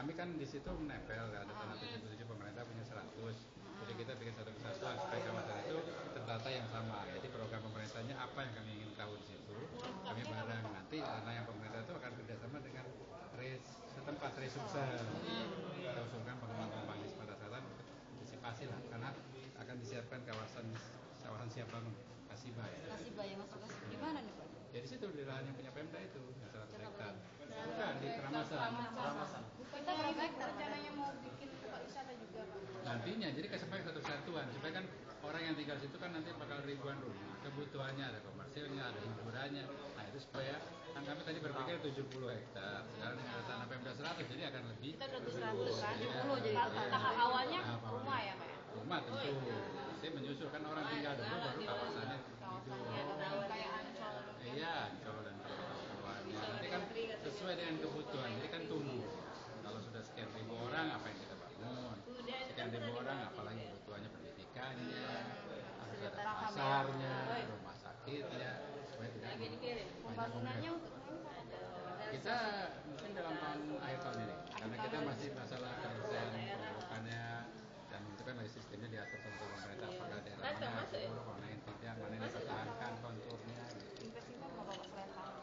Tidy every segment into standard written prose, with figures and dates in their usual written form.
kami kan di situ menempel, ada tanah 77 pemerintah punya 100. Jadi kita bikin satu kesatuan supaya kawasan itu terdata yang sama. Jadi program pemerintahnya apa yang kami ingin tahu di situ, kami bareng. Nanti tanah yang pemerintah itu akan kerjasama dengan setempat Resuksa. Kita usulkan pengembangan di Sumatera Selatan untuk antisipasi lah, karena akan disiapkan kawasan siap bangun Kasiba. Kasiba yang masuk di mana nih Pak? Jadi situ di lahan yang punya Pemda itu 100 hektar. Bukan di Keramasan. Kita berapa hektar rencananya mau bikin tempat wisata juga Pak? Nantinya, jadi supaya satu kesatuan, supaya kan orang yang tinggal situ kan nanti bakal ribuan rumah. Kebutuhannya ada komersilnya, ada hiburannya. Nah itu supaya, kan kami tadi berpikir 70 hektar. Sekarang dengan ada tanah Pemda 100, jadi akan lebih. Kita udah 100 kan? 70 jadi. Tahap awalnya rumah ya Pak? Rumah tentu. Nanti menyusul kan orang tinggal dulu baru kawasannya hidup. Kayak Ancol. Iya, Ancol dan kawan-kawannya. Nanti kan sesuai dengan kebutuhan, jadi kan tumbuh. Kalau sudah sekian ribu orang, apa yang kita bangun? Sekian ribu orang, apalagi kebutuhannya pendidikannya, harus ada pasarnya, rumah sakitnya, supaya tidak Pembangunannya untuk kita mungkin dalam akhir tahun ini, karena kita masih masalah penyelesaian pengelokannya, dan itu kan lagi sistemnya diatur sama pemerintah, apakah daerah mana buruk, mana yang tidak, mana yang dipertahankan konturnya. Investasinya mau bapak selain tanah?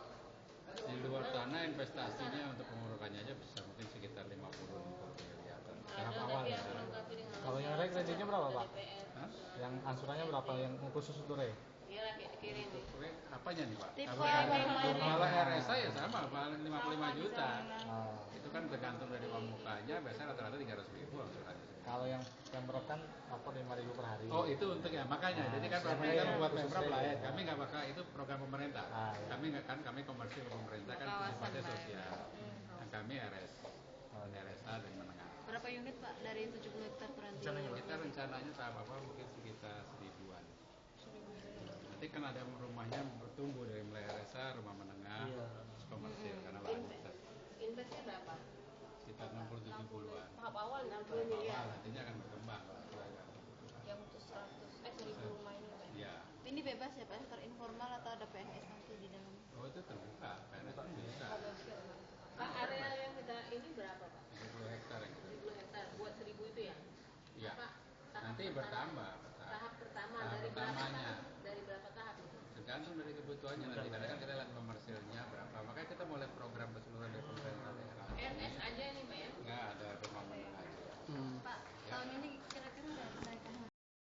Di luar tanah investasinya untuk pengurukannya aja bisa mungkin sekitar 50 miliar tahap awal ya. Kalau yang rek kreditnya berapa Pak? Hah? Yang angsurannya berapa yang khusus untuk rek? Iya lagi dikirim nih. Apanya nih Pak? Tipe Kalau RSA ya sama, paling 55 juta. Oh. Itu kan tergantung dari uang mukanya, biasanya rata-rata 300 ribu angsurannya. Kalau yang Pemprov kan apa 5.000 per hari. Oh itu untuk ya, makanya. Jadi kan pemerintah buat Pemprov lain. Kami nggak bakal, itu program pemerintah. Iya. Kami nggak kan, kami komersil pemerintah kan sifatnya sosial. Dan kami RSA dan menengah. berapa unit Pak dari 70 hektar peranti? Kita rencananya tahap awal mungkin sekitar 1000-an. Nanti kan ada rumahnya bertumbuh dari mulai RSA, rumah menengah, komersil karena lahan kita. Investasinya berapa? Sekitar 60-70-an. Tahap awal 60 miliar. Nantinya akan berkembang. Yang untuk 1000 rumah ini Pak? Iya. Ini bebas ya Pak, sektor informal atau ada PNS nanti di dalam? Oh itu terbuka, PNS kan bisa. Pak area yang kita ini berapa Pak? 70 hektar yang kita. 1000 hektar buat 1000 itu ya? Iya. Pak, Nanti bertambah. tahap pertama Tahap dari berapa pertamanya. tahap? Dari berapa tahap itu? Tergantung dari kebutuhannya nanti. Kadang-kadang kita lihat komersilnya berapa. Makanya kita mau lihat program keseluruhan dari pemerintah daerah. PNS aja